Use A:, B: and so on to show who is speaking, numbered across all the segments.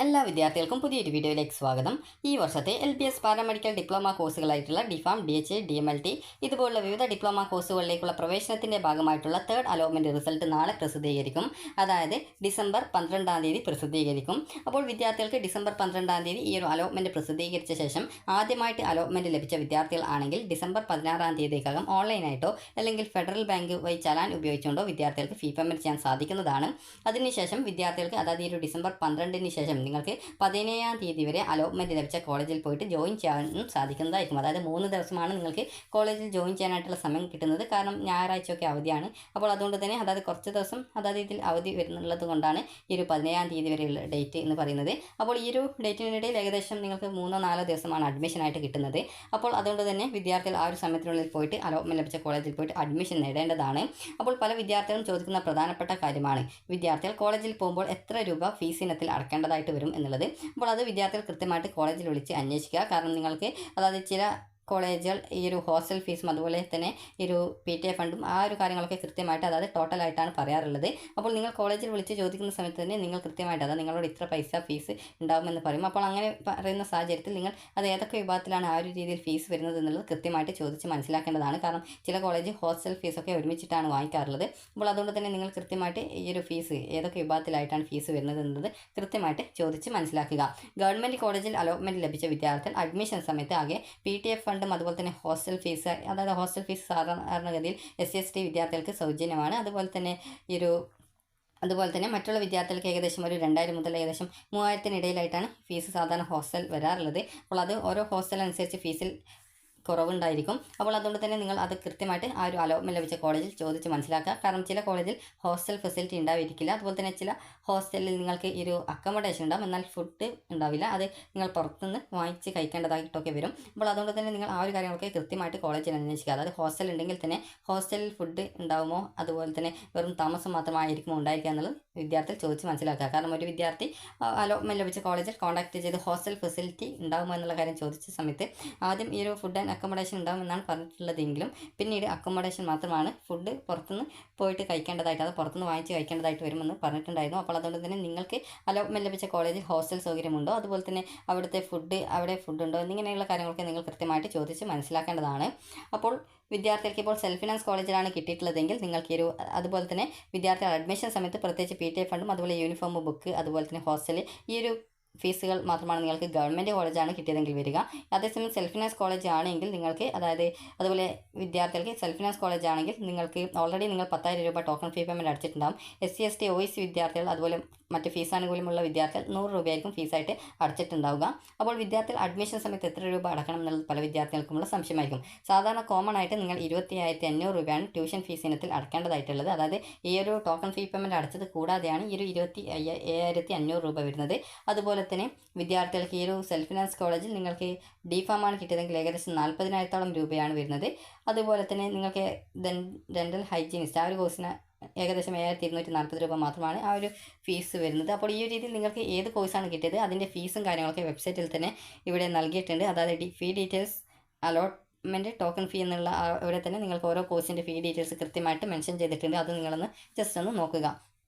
A: എല്ലാ വിദ്യാർത്ഥികൾക്കും പുതിയൊരു വീഡിയോയിലേക്ക് സ്വാഗതം. ഈ വർഷത്തെ LBS പാരാമെഡിക്കൽ ഡിപ്ലോമ കോഴ്സുകളായിട്ടുള്ള DPharm, DHA, DMLT ഇതുപോലുള്ള വിവിധ ഡിപ്ലോമ കോഴ്സുകളിലേക്കുള്ള പ്രവേശനത്തിൻ്റെ ഭാഗമായിട്ടുള്ള തേർഡ് അലോട്ട്മെൻറ്റ് റിസൾട്ട് നാളെ പ്രസിദ്ധീകരിക്കും. അതായത് ഡിസംബർ 12-ാം തീയതി പ്രസിദ്ധീകരിക്കും. അപ്പോൾ വിദ്യാർത്ഥികൾക്ക് ഡിസംബർ 12-ാം തീയതി ഈ ഒരു അലോട്ട്മെൻറ്റ് പ്രസിദ്ധീകരിച്ച ശേഷം ആദ്യമായിട്ട് അലോട്ട്മെൻറ്റ് ലഭിച്ച വിദ്യാർത്ഥികൾ ആണെങ്കിൽ ഡിസംബർ 16-ാം തീയതിക്കകം ഓൺലൈനായിട്ടോ അല്ലെങ്കിൽ ഫെഡറൽ ബാങ്ക് വഴി ചലാൻ ഉപയോഗിച്ചുകൊണ്ടോ വിദ്യാർത്ഥികൾക്ക് ഫീ പേയ്മെൻറ്റ് ചെയ്യാൻ സാധിക്കുന്നതാണ്. അതിനുശേഷം വിദ്യാർത്ഥികൾക്ക് അതായത് ഈ ഒരു ഡിസംബർ 12-ന് ശേഷം നിങ്ങൾക്ക് 17-ാം തീയതി വരെ അലോട്ട്മെൻറ്റ് ലഭിച്ച കോളേജിൽ പോയിട്ട് ജോയിൻ ചെയ്യാനും സാധിക്കുന്നതായിരിക്കും. അതായത് 3 ദിവസമാണ് നിങ്ങൾക്ക് കോളേജിൽ ജോയിൻ ചെയ്യാനായിട്ടുള്ള സമയം കിട്ടുന്നത്. കാരണം ഞായറാഴ്ചയൊക്കെ അവധിയാണ്. അപ്പോൾ അതുകൊണ്ട് തന്നെ അതായത് കുറച്ച് ദിവസം അതായത് ഇതിൽ അവധി വരുന്നുള്ളത് കൊണ്ടാണ് ഈ ഒരു 17-ാം തീയതി വരെയുള്ള ഡേറ്റ് എന്ന് പറയുന്നത്. അപ്പോൾ ഈ ഒരു ഡേറ്റിനിടയിൽ ഏകദേശം നിങ്ങൾക്ക് 3-4 ദിവസമാണ് അഡ്മിഷനായിട്ട് കിട്ടുന്നത്. അപ്പോൾ അതുകൊണ്ട് തന്നെ വിദ്യാർത്ഥികൾ ആ ഒരു സമയത്തിനുള്ളിൽ പോയിട്ട് അലോട്ട്മെൻറ്റ് ലഭിച്ച കോളേജിൽ പോയിട്ട് അഡ്മിഷൻ നേടേണ്ടതാണ്. അപ്പോൾ പല വിദ്യാർത്ഥികളും ചോദിക്കുന്ന പ്രധാനപ്പെട്ട കാര്യമാണ് വിദ്യാർത്ഥികൾ കോളേജിൽ പോകുമ്പോൾ എത്ര രൂപ ഫീസ് ഇനത്തിൽ അടക്കേണ്ടതായിട്ട് വരും എന്നുള്ളത്. അപ്പോൾ അത് വിദ്യാർത്ഥികൾ കൃത്യമായിട്ട് കോളേജിൽ വിളിച്ച് അന്വേഷിക്കുക. കാരണം നിങ്ങൾക്ക് അതായത് ചില കോളേജുകൾ ഈ ഒരു ഹോസ്റ്റൽ ഫീസും അതുപോലെ തന്നെ ഈ ഒരു PTA ഫണ്ടും ആ ഒരു കാര്യങ്ങളൊക്കെ കൃത്യമായിട്ട് അതായത് ടോട്ടലായിട്ടാണ് പറയാറുള്ളത്. അപ്പോൾ നിങ്ങൾ കോളേജിൽ വിളിച്ച് ചോദിക്കുന്ന സമയത്ത് തന്നെ നിങ്ങൾ കൃത്യമായിട്ട് അതായത് നിങ്ങളോട് ഇത്ര പൈസ ഫീസ് ഉണ്ടാകുമെന്ന് പറയും. അപ്പോൾ അങ്ങനെ പറയുന്ന സാഹചര്യത്തിൽ നിങ്ങൾ അത് ഏതൊക്കെ വിഭാഗത്തിലാണ് ആ ഒരു രീതിയിൽ ഫീസ് വരുന്നത് എന്നുള്ളത് കൃത്യമായിട്ട് ചോദിച്ച് മനസ്സിലാക്കേണ്ടതാണ്. കാരണം ചില കോളേജ് ഹോസ്റ്റൽ ഫീസൊക്കെ ഒരുമിച്ചിട്ടാണ് വാങ്ങിക്കാറുള്ളത്. അപ്പോൾ അതുകൊണ്ട് തന്നെ നിങ്ങൾ കൃത്യമായിട്ട് ഈ ഒരു ഫീസ് ഏതൊക്കെ വിഭാഗത്തിലായിട്ടാണ് ഫീസ് വരുന്നത് എന്നത് കൃത്യമായിട്ട് ചോദിച്ച് മനസ്സിലാക്കുക. ഗവൺമെൻറ് കോളേജിൽ അലോട്ട്മെൻറ്റ് ലഭിച്ച വിദ്യാർത്ഥികൾ അഡ്മിഷൻ സമയത്ത് ആകെ PTA ഫണ്ടും അതുപോലെ തന്നെ ഹോസ്റ്റൽ ഫീസ് അതായത് ഹോസ്റ്റൽ ഫീസ് സാധാരണഗതിയിൽ SC/ST വിദ്യാർത്ഥികൾക്ക് സൗജന്യമാണ്. അതുപോലെ തന്നെ മറ്റുള്ള വിദ്യാർത്ഥികൾക്ക് ഏകദേശം ഒരു 2000 മുതൽ ഏകദേശം 3000-ന് ഇടയിലായിട്ടാണ് ഫീസ് സാധാരണ ഹോസ്റ്റൽ വരാറുള്ളത്. അപ്പോൾ അത് ഓരോ ഹോസ്റ്റൽ അനുസരിച്ച് ഫീസിൽ കുറവുണ്ടായിരിക്കും. അപ്പോൾ അതുകൊണ്ട് തന്നെ നിങ്ങൾ അത് കൃത്യമായിട്ട് ആ ഒരു അലോട്ട്മെൻറ്റ് ലഭിച്ച കോളേജിൽ ചോദിച്ച് മനസ്സിലാക്കുക. കാരണം ചില കോളേജിൽ ഹോസ്റ്റൽ ഫെസിലിറ്റി ഉണ്ടായിരിക്കില്ല. അതുപോലെ തന്നെ ചില ഹോസ്റ്റലിൽ നിങ്ങൾക്ക് ഈ ഒരു അക്കോമഡേഷൻ ഉണ്ടാകും, എന്നാൽ ഫുഡ് ഉണ്ടാവില്ല. അത് നിങ്ങൾ പുറത്തുനിന്ന് വാങ്ങിച്ച് കഴിക്കേണ്ടതായിട്ടൊക്കെ വരും. അപ്പോൾ അതുകൊണ്ട് തന്നെ നിങ്ങൾ ആ ഒരു കാര്യങ്ങളൊക്കെ കൃത്യമായിട്ട് കോളേജിൽ അന്വേഷിക്കുക. അതായത് ഹോസ്റ്റൽ ഉണ്ടെങ്കിൽ തന്നെ ഹോസ്റ്റലിൽ ഫുഡ് ഉണ്ടാകുമോ, അതുപോലെ തന്നെ വെറും താമസം മാത്രമായിരിക്കുമോ ഉണ്ടായിരിക്കുക എന്നുള്ളത് വിദ്യാർത്ഥികൾ ചോദിച്ച് മനസ്സിലാക്കുക. കാരണം ഒരു വിദ്യാർത്ഥി അലോട്ട്മെൻറ്റ് ലഭിച്ച കോളേജിൽ കോൺടാക്ട് ചെയ്ത് ഹോസ്റ്റൽ ഫെസിലിറ്റി ഉണ്ടാകുമോ എന്നുള്ള കാര്യം ചോദിച്ച സമയത്ത് ആദ്യം ഈ ഒരു ഫുഡ് ആൻഡ് അക്കോമഡേഷൻ ഉണ്ടാകുമെന്നാണ് പറഞ്ഞിട്ടുള്ളതെങ്കിലും പിന്നീട് അക്കോമഡേഷൻ മാത്രമാണ്, ഫുഡ് പുറത്തുനിന്ന് പോയിട്ട് കഴിക്കേണ്ടതായിട്ട് അത് പുറത്തുനിന്ന് വാങ്ങിച്ച് കഴിക്കേണ്ടതായിട്ട് വരുമെന്ന് പറഞ്ഞിട്ടുണ്ടായിരുന്നു. അപ്പോൾ അതുകൊണ്ട് തന്നെ നിങ്ങൾക്ക് അലോട്ട്മെൻറ്റ് ലഭിച്ച കോളേജിൽ ഹോസ്റ്റൽ സൗകര്യമുണ്ടോ, അതുപോലെ തന്നെ അവിടെ ഫുഡ് ഉണ്ടോ എന്നിങ്ങനെയുള്ള കാര്യങ്ങളൊക്കെ നിങ്ങൾ കൃത്യമായിട്ട് ചോദിച്ച് മനസ്സിലാക്കേണ്ടതാണ്. അപ്പോൾ വിദ്യാർത്ഥികൾക്ക് ഇപ്പോൾ സെൽഫ് ഫിനാൻസ് കോളേജിലാണ് കിട്ടിയിട്ടുള്ളതെങ്കിൽ നിങ്ങൾക്ക് ഈ ഒരു അതുപോലെ തന്നെ വിദ്യാർത്ഥികൾ അഡ്മിഷൻ സമയത്ത് പ്രത്യേകിച്ച് PTA ഫണ്ടും അതുപോലെ യൂണിഫോം, ബുക്ക്, അതുപോലെ തന്നെ ഹോസ്റ്റൽ ഈ ഒരു ഫീസുകൾ മാത്രമാണ് നിങ്ങൾക്ക് ഗവൺമെൻറ് കോളേജാണ് കിട്ടിയതെങ്കിൽ വരിക. അതേസമയം സെൽഫ് ഫിനാൻസ് കോളേജ് ആണെങ്കിൽ നിങ്ങൾക്ക് അതുപോലെ വിദ്യാർത്ഥികൾക്ക് സെൽഫ് ഫിനാൻസ് കോളേജ് ആണെങ്കിൽ നിങ്ങൾക്ക് ഓൾറെഡി നിങ്ങൾ 10,000 രൂപ ടോക്കൺ ഫീ പേയ്മെൻറ്റ് അടച്ചിട്ടുണ്ടാകും. SC/ST OEC വിദ്യാർത്ഥികൾ അതുപോലെ മറ്റ് ഫീസ് ആനുകൂല്യമുള്ള വിദ്യാർത്ഥികൾ 100 രൂപയായിരിക്കും ഫീസായിട്ട് അടച്ചിട്ടുണ്ടാവുക. അപ്പോൾ വിദ്യാർത്ഥികൾ അഡ്മിഷൻ സമയത്ത് എത്ര രൂപ അടക്കണം എന്നുള്ളത് പല വിദ്യാർത്ഥികൾക്കുമുള്ള സംശയമായിരിക്കും. സാധാരണ കോമൺ ആയിട്ട് നിങ്ങൾ 25,500 രൂപയാണ് ട്യൂഷൻ ഫീസ് ഇനത്തിൽ അടക്കേണ്ടതായിട്ടുള്ളത്. അതായത് ഈ ഒരു ടോക്കൺ ഫീ പേയ്മെൻറ്റ് അടച്ചത് കൂടാതെയാണ് ഈ ഒരു 25,500 രൂപ വരുന്നത്. അതുപോലെ തന്നെ വിദ്യാർത്ഥികൾക്ക് ഈ ഒരു സെൽഫ് ഫിനാൻസ് കോളേജിൽ നിങ്ങൾക്ക് DPharm ആണ് കിട്ടിയതെങ്കിൽ ഏകദേശം 40,000-ഓളം രൂപയാണ് വരുന്നത്. അതുപോലെ തന്നെ നിങ്ങൾക്ക് ഡെൻ്റൽ ഹൈജീനിസ്റ്റ് ആ ഒരു കോഴ്സിന് ഏകദേശം 7,240 രൂപ മാത്രമാണ് ആ ഒരു ഫീസ് വരുന്നത്. അപ്പോൾ ഈ ഒരു രീതിയിൽ നിങ്ങൾക്ക് ഏത് കോഴ്സാണ് കിട്ടിയത് അതിൻ്റെ ഫീസും കാര്യങ്ങളൊക്കെ വെബ്സൈറ്റിൽ തന്നെ ഇവിടെ നൽകിയിട്ടുണ്ട്. അതായത് ഫീ ഡീറ്റെയിൽസ്, അലോട്ട്മെൻറ്റ്, ടോക്കൺ ഫീ എന്നുള്ള ഇവിടെ തന്നെ നിങ്ങൾക്ക് ഓരോ കോഴ്സിൻ്റെ ഫീ ഡീറ്റെയിൽസ് കൃത്യമായിട്ട് മെൻഷൻ ചെയ്തിട്ടുണ്ട്. അത് നിങ്ങളൊന്ന് ജസ്റ്റ് ഒന്ന് നോക്കുക.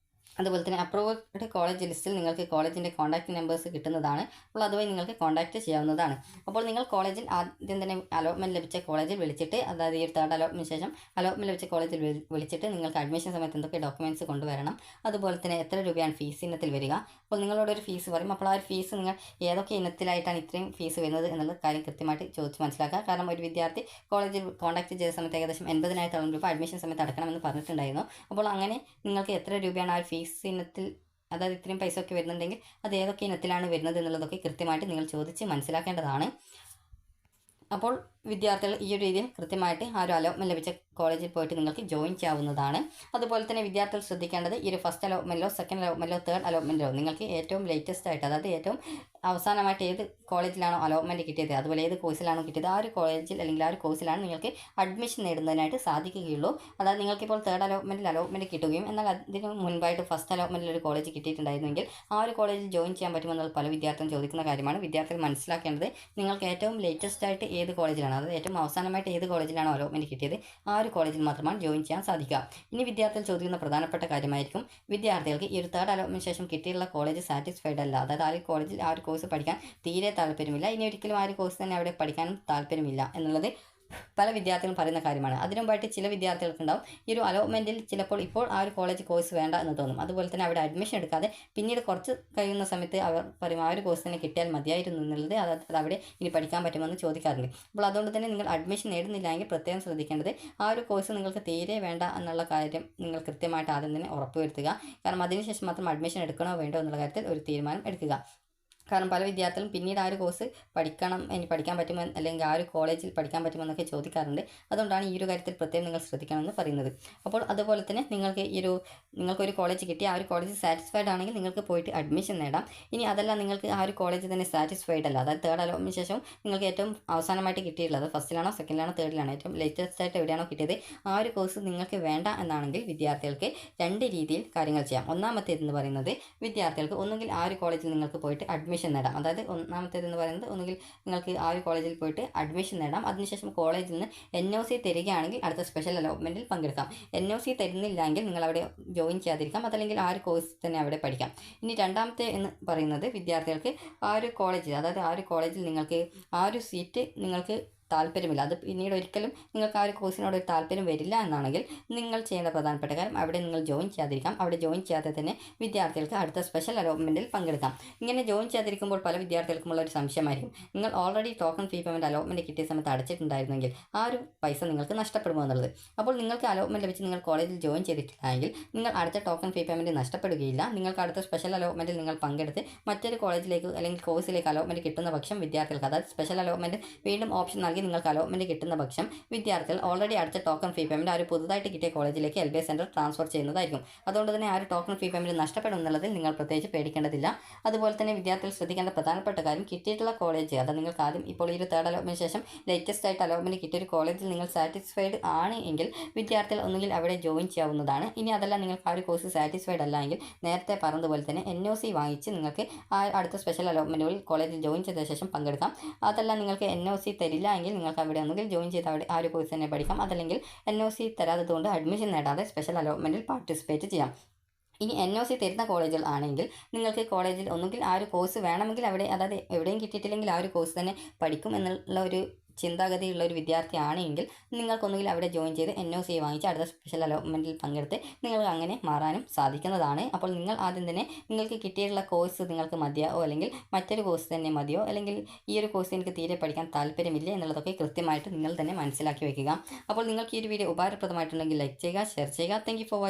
A: അതുപോലെ തന്നെ അപ്രൂവ്ഡ് കോളേജ് ലിസ്റ്റിൽ നിങ്ങൾക്ക് കോളേജിൻ്റെ കോൺടാക്റ്റ് നമ്പേഴ്സ് കിട്ടുന്നതാണ്. അപ്പോൾ അതുവഴി നിങ്ങൾക്ക് കോൺടാക്റ്റ് ചെയ്യാവുന്നതാണ്. അപ്പോൾ നിങ്ങൾ കോളേജിൽ ആദ്യം തന്നെ അലോട്ട്മെൻറ്റ് ലഭിച്ച കോളേജിൽ വിളിച്ചിട്ട് അതായത് ഈ തേർഡ് അലോട്ട്മെൻറ്റ് ശേഷം അലോട്ട്മെൻറ്റ് ലഭിച്ച കോളേജിൽ വിളിച്ചിട്ട് നിങ്ങൾക്ക് അഡ്മിഷൻ സമയത്ത് എന്തൊക്കെ ഡോക്യുമെൻറ്റ്സ് കൊണ്ടുവരണം, അതുപോലെ തന്നെ എത്ര രൂപയാണ് ഫീസ് ഇനത്തിൽ വരിക. അപ്പോൾ നിങ്ങളോടൊരു ഫീസ് പറയും. അപ്പോൾ ആ ഒരു ഫീസ് നിങ്ങൾ ഏതൊക്കെ ഇനത്തിലായിട്ടാണ് ഇത്രയും ഫീസ് വരുന്നത് എന്നുള്ള കാര്യം കൃത്യമായിട്ട് ചോദിച്ച് മനസ്സിലാക്കുക. കാരണം ഒരു വിദ്യാർത്ഥി കോളേജിൽ കോൺടാക്റ്റ് ചെയ്ത സമയത്ത് ഏകദേശം 80,000 രൂപ അഡ്മിഷൻ സമയത്ത് അടക്കണമെന്ന് പറഞ്ഞിട്ടുണ്ടായിരുന്നു. അപ്പോൾ അങ്ങനെ നിങ്ങൾക്ക് എത്ര രൂപയാണ് ആ ഫീസ് ഇനത്തിൽ അതായത് ഇത്രയും പൈസ ഒക്കെ വരുന്നുണ്ടെങ്കിൽ അത് ഏതൊക്കെ ഇനത്തിലാണ് വരുന്നത് എന്നുള്ളതൊക്കെ കൃത്യമായിട്ട് നിങ്ങൾ ചോദിച്ച് മനസ്സിലാക്കേണ്ടതാണ്. അപ്പോൾ വിദ്യാർത്ഥികൾ ഈ ഒരു രീതിയിൽ കൃത്യമായിട്ട് ആ ഒരു അലോട്ട്മെൻറ്റ് ലഭിച്ച കോളേജിൽ പോയിട്ട് നിങ്ങൾക്ക് ജോയിൻ ചെയ്യാവുന്നതാണ്. അതുപോലെ തന്നെ വിദ്യാർത്ഥികൾ ശ്രദ്ധിക്കേണ്ടത് ഈ ഒരു ഫസ്റ്റ് അലോട്ട്മെൻറ്റിലോ സെക്കൻഡ് അലോട്ട്മെൻറ്റിലോ തേർഡ് അലോട്ട്മെൻറ്റിലോ നിങ്ങൾക്ക് ഏറ്റവും ലേറ്റസ്റ്റ് ആയിട്ട് അതായത് ഏറ്റവും അവസാനമായിട്ട് ഏത് കോളേജിലാണോ അലോട്ട്മെൻറ്റ് കിട്ടിയത് അതുപോലെ ഏത് കോഴ്സിലാണോ കിട്ടിയത് ആ ഒരു കോളേജിൽ അല്ലെങ്കിൽ ആ ഒരു കോഴ്സിലാണ് നിങ്ങൾക്ക് അഡ്മിഷൻ നേടുന്നതിനായിട്ട് സാധിക്കുകയുള്ളൂ. അതായത് നിങ്ങൾക്കിപ്പോൾ തേർഡ് അലോട്ട്മെൻറ്റ് കിട്ടുകയും എന്നാൽ അതിന് മുൻപായിട്ട് ഫസ്റ്റ് അലോട്ട്മെൻറ്റിൽ ഒരു കോളേജ് കിട്ടിയിട്ടുണ്ടായിരുന്നെങ്കിൽ ആ ഒരു കോളേജിൽ ജോയിൻ ചെയ്യാൻ പറ്റുമെന്നുള്ള പല വിദ്യാർത്ഥികളും ചോദിക്കുന്ന കാര്യമാണ്. വിദ്യാർത്ഥികൾ മനസ്സിലാക്കേണ്ടത് നിങ്ങൾക്ക് ഏറ്റവും ലേറ്റസ്റ്റ് ആയിട്ട് ഏത് കോളേജിലാണ് ലാസ്റ്റാണ്, അതായത് ഏറ്റവും അവസാനമായിട്ട് ഏത് കോളേജിലാണോ അലോട്ട്മെൻറ്റ് കിട്ടിയത് ആ ഒരു കോളേജിൽ മാത്രമാണ് ജോയിൻ ചെയ്യാൻ സാധിക്കുക. ഇനി വിദ്യാർത്ഥികൾ ചോദിക്കുന്ന പ്രധാനപ്പെട്ട കാര്യമായിരിക്കും, വിദ്യാർത്ഥികൾക്ക് ഈ ഒരു തേർഡ് അലോട്ട്മെൻറ്റ് ശേഷം കിട്ടിയുള്ള കോളേജ് സാറ്റിസ്ഫൈഡ് അല്ല, അതായത് ആ ഒരു കോളേജിൽ ആ ഒരു കോഴ്സ് പഠിക്കാൻ തീരെ താല്പര്യമില്ല, ഇനി ഒരിക്കലും ആ ഒരു കോഴ്സ് തന്നെ അവിടെ പഠിക്കാനും താല്പര്യമില്ല എന്നുള്ളത് പല വിദ്യാർത്ഥികളും പറയുന്ന കാര്യമാണ്. അതിനുമുമ്പായിട്ട് ചില വിദ്യാർത്ഥികൾക്കുണ്ടാവും ഈ ഒരു അലോട്ട്മെൻറ്റിൽ ചിലപ്പോൾ ഇപ്പോൾ ആ ഒരു കോളേജ് കോഴ്സ് വേണ്ട എന്ന് തോന്നും. അതുപോലെ തന്നെ അവിടെ അഡ്മിഷൻ എടുക്കാതെ പിന്നീട് കുറച്ച് കഴിയുന്ന സമയത്ത് അവർ പറയും ആ ഒരു കോഴ്സ് തന്നെ കിട്ടിയാൽ മതിയായിരുന്നു എന്നുള്ളത്, അത് അവിടെ ഇനി പഠിക്കാൻ പറ്റുമെന്ന് ചോദിക്കാറുണ്ട്. അപ്പോൾ അതുകൊണ്ട് തന്നെ നിങ്ങൾ അഡ്മിഷൻ നേടുന്നില്ലെങ്കിൽ പ്രത്യേകം ശ്രദ്ധിക്കേണ്ടത് ആ ഒരു കോഴ്സ് നിങ്ങൾക്ക് തീരെ വേണ്ട എന്നുള്ള കാര്യം നിങ്ങൾ കൃത്യമായിട്ട് ആദ്യം തന്നെ ഉറപ്പുവരുത്തുക. കാരണം അതിനുശേഷം മാത്രം അഡ്മിഷൻ എടുക്കണോ വേണ്ടോ എന്നുള്ള കാര്യത്തിൽ ഒരു തീരുമാനം എടുക്കുക. കാരണം പല വിദ്യാർത്ഥികളും പിന്നീട് ആ ഒരു കോഴ്സ് ഇനി പഠിക്കാൻ പറ്റുമോ അല്ലെങ്കിൽ ആ ഒരു കോളേജിൽ പഠിക്കാൻ പറ്റുമോ എന്നൊക്കെ ചോദിക്കാറുണ്ട്. അതുകൊണ്ടാണ് ഈ ഒരു കാര്യത്തിൽ പ്രത്യേകം നിങ്ങൾ ശ്രദ്ധിക്കണമെന്ന് പറയുന്നത്. അപ്പോൾ അതുപോലെ തന്നെ നിങ്ങൾക്കൊരു കോളേജ് കിട്ടി, ആ ഒരു കോളേജ് സാറ്റിസ്ഫൈഡ് ആണെങ്കിൽ നിങ്ങൾക്ക് പോയിട്ട് അഡ്മിഷൻ നേടാം. ഇനി അതല്ല നിങ്ങൾക്ക് ആ ഒരു കോളേജ് തന്നെ സാറ്റിസ്ഫൈഡ് അല്ല, അതായത് തേർഡ് അലോട്ട്മെൻറ്റ് ശേഷം നിങ്ങൾക്ക് ഏറ്റവും അവസാനമായിട്ട് കിട്ടിയിട്ടുള്ളത് ഫസ്റ്റിലാണോ സെക്കൻഡിലാണോ തേർഡിലാണോ ഏറ്റവും ലേറ്റസ്റ്റ് ആയിട്ട് എവിടെയാണോ കിട്ടിയത് ആ ഒരു കോഴ്സ് നിങ്ങൾക്ക് വേണ്ട എന്നാണെങ്കിൽ വിദ്യാർത്ഥികൾക്ക് രണ്ട് രീതിയിൽ കാര്യങ്ങൾ ചെയ്യാം. ഒന്നാമത്തേതെന്ന് പറയുന്നത് വിദ്യാർത്ഥികൾക്ക് ഒന്നുകിൽ ആ ഒരു കോളേജിൽ നിങ്ങൾക്ക് പോയിട്ട് അഡ്മിഷൻ നേടാം. അതായത് ഒന്നാമത്തേതെന്ന് പറയുന്നത് ഒന്നുകിൽ നിങ്ങൾക്ക് ആ ഒരു കോളേജിൽ പോയിട്ട് അഡ്മിഷൻ നേടാം, അതിനുശേഷം കോളേജിൽ നിന്ന് NOC തരികയാണെങ്കിൽ അടുത്ത സ്പെഷ്യൽ അലോട്ട്മെൻറ്റിൽ പങ്കെടുക്കാം. NOC തരുന്നില്ലെങ്കിൽ നിങ്ങൾ അവിടെ ജോയിൻ ചെയ്യാതിരിക്കാം, അതല്ലെങ്കിൽ ആ ഒരു കോഴ്സ് തന്നെ അവിടെ പഠിക്കാം. ഇനി രണ്ടാമത്തെ എന്ന് പറയുന്നത് വിദ്യാർത്ഥികൾക്ക് ആ ഒരു കോളേജിൽ, അതായത് ആ ഒരു കോളേജിൽ നിങ്ങൾക്ക് ആ ഒരു സീറ്റ് നിങ്ങൾക്ക് താല്പര്യമില്ല, അത് പിന്നീട് ഒരിക്കലും നിങ്ങൾക്ക് ആ ഒരു കോഴ്സിനോട് ഒരു താല്പര്യം വരില്ല എന്നാണെങ്കിൽ നിങ്ങൾ ചെയ്യേണ്ട പ്രധാനപ്പെട്ട കാര്യം അവിടെ നിങ്ങൾ ജോയിൻ ചെയ്യാതിരിക്കാം. അവിടെ ജോയിൻ ചെയ്യാതെ തന്നെ വിദ്യാർത്ഥികൾക്ക് അടുത്ത സ്പെഷ്യൽ അലോട്ട്മെൻറ്റിൽ പങ്കെടുക്കാം. ഇങ്ങനെ ജോയിൻ ചെയ്യാതിരിക്കുമ്പോൾ പല വിദ്യാർത്ഥികൾക്കുമുള്ള ഒരു സംശയമായിരിക്കും, നിങ്ങൾ already token fee payment allotment കിട്ടിയ സമയത്ത് അടച്ചിട്ടുണ്ടായിരുന്നെങ്കിൽ ആ ഒരു പൈസ നിങ്ങൾക്ക് നഷ്ടപ്പെടുമോ എന്നുള്ളത്. അപ്പോൾ നിങ്ങൾക്ക് അലോട്ട്മെൻറ്റ് ലഭിച്ച് നിങ്ങൾ കോളേജിൽ ജോയിൻ ചെയ്തിട്ടില്ലെങ്കിൽ നിങ്ങൾ അടുത്ത ടോക്കൺ ഫീ പേയ്മെൻറ്റ് നഷ്ടപ്പെടുകയില്ല. നിങ്ങൾക്ക് അടുത്ത സ്പെഷ്യൽ അലോട്ട്മെൻറ്റിൽ നിങ്ങൾ പങ്കെടുത്ത് മറ്റൊരു കോളേജിലേക്ക് അല്ലെങ്കിൽ കോഴ്സിലേക്ക് അലോട്ട്മെൻറ്റ് കിട്ടുന്ന പക്ഷം വിദ്യാർത്ഥികൾക്ക്, അതായത് സ്പെഷ്യൽ അലോട്ട്മെൻറ്റ് വീണ്ടും ഓപ്ഷൻ നൽകി നിങ്ങൾക്ക് അലോട്ട്മെൻറ്റ് കിട്ടുന്ന പക്ഷം വിദ്യാർത്ഥികൾ ഓൾറെഡി അടുത്ത ടോക്കൺ ഫീ പേയ്മെൻറ്റ് ആ ഒരു പുതുതായിട്ട് കിട്ടിയ കോളേജിലേക്ക് LBS സെൻറ്റർ ട്രാൻസ്ഫർ ചെയ്യുന്നതായിരിക്കും. അതുകൊണ്ട് തന്നെ ആ ഒരു ടോക്കൺ ഫീ പേയ്മെൻറ്റ് നഷ്ടപ്പെടും എന്നുള്ളതിൽ നിങ്ങൾ പ്രത്യേകിച്ച് പേടിക്കേണ്ടതില്ല. അതുപോലെ തന്നെ വിദ്യാർത്ഥികൾ ശ്രദ്ധിക്കേണ്ട പ്രധാനപ്പെട്ട കാര്യം, കിട്ടിയിട്ടുള്ള കോളേജ്, അത് നിങ്ങൾക്ക് ആദ്യം ഇപ്പോൾ ഈ ഒരു തേർഡ് അലോട്ട്മെൻറ്റ് ശേഷം ലേറ്റസ്റ്റ് ആയിട്ട് അലോട്ട്മെൻറ്റ് കിട്ടിയ ഒരു കോളേജിൽ നിങ്ങൾ സാറ്റിസ്ഫൈഡ് ആണ് എങ്കിൽ വിദ്യാർത്ഥികൾ ഒന്നുകിൽ അവിടെ ജോയിൻ ചെയ്യാവുന്നതാണ്. ഇനി അതല്ല നിങ്ങൾക്ക് ആ ഒരു കോഴ്സ് സാറ്റിസ്ഫൈഡ് അല്ല എങ്കിൽ നേരത്തെ പറഞ്ഞതുപോലെ തന്നെ NOC വാങ്ങിച്ച് നിങ്ങൾക്ക് ആ അടുത്ത സ്പെഷ്യൽ അലോട്ട്മെൻറ്റുകളിൽ കോളേജിൽ ജോയിൻ ചെയ്ത ശേഷം പങ്കെടുക്കാം. അതല്ല നിങ്ങൾക്ക് NOC തരില്ല എങ്കിൽ നിങ്ങൾക്ക് അവിടെ ഒന്നുകിൽ ജോയിൻ ചെയ്ത് അവിടെ ആ ഒരു കോഴ്സ് തന്നെ പഠിക്കാം, അതല്ലെങ്കിൽ NOC തരാത്തതുകൊണ്ട് അഡ്മിഷൻ നേടാതെ സ്പെഷ്യൽ അലോട്ട്മെൻറ്റിൽ പാർട്ടിസിപ്പേറ്റ് ചെയ്യാം. ഇനി NOC തരുന്ന കോളേജുകൾ ആണെങ്കിൽ നിങ്ങൾക്ക് കോളേജിൽ ഒന്നുകിൽ ആ ഒരു കോഴ്സ് വേണമെങ്കിൽ അവിടെ, അതായത് എവിടെയും കിട്ടിയിട്ടില്ലെങ്കിൽ ആ ഒരു കോഴ്സ് തന്നെ പഠിക്കും എന്നുള്ള ഒരു ചിന്താഗതിയുള്ള ഒരു വിദ്യാർത്ഥിയാണെങ്കിൽ നിങ്ങൾക്കൊന്നുകിൽ അവിടെ ജോയിൻ ചെയ്ത് NOC വാങ്ങിച്ച് അടുത്ത സ്പെഷ്യൽ അലോട്ട്മെൻറ്റിൽ പങ്കെടുത്ത് നിങ്ങൾക്ക് അങ്ങനെ മാറാനും സാധിക്കുന്നതാണ്. അപ്പോൾ നിങ്ങൾ ആദ്യം തന്നെ നിങ്ങൾക്ക് കിട്ടിയിട്ടുള്ള കോഴ്സ് നിങ്ങൾക്ക് മതിയോ അല്ലെങ്കിൽ മറ്റൊരു കോഴ്സ് തന്നെ മതിയോ അല്ലെങ്കിൽ ഈ ഒരു കോഴ്സ് എനിക്ക് തീരെ പഠിക്കാൻ താല്പര്യമില്ല എന്നുള്ളതൊക്കെ കൃത്യമായിട്ട് നിങ്ങൾ തന്നെ മനസ്സിലാക്കി വയ്ക്കുക. അപ്പോൾ നിങ്ങൾക്ക് ഈ ഒരു വീഡിയോ ഉപകാരപ്രദമായിട്ടുണ്ടെങ്കിൽ ലൈക്ക് ചെയ്യുക, ഷെയർ ചെയ്യുക. Thank you for watching.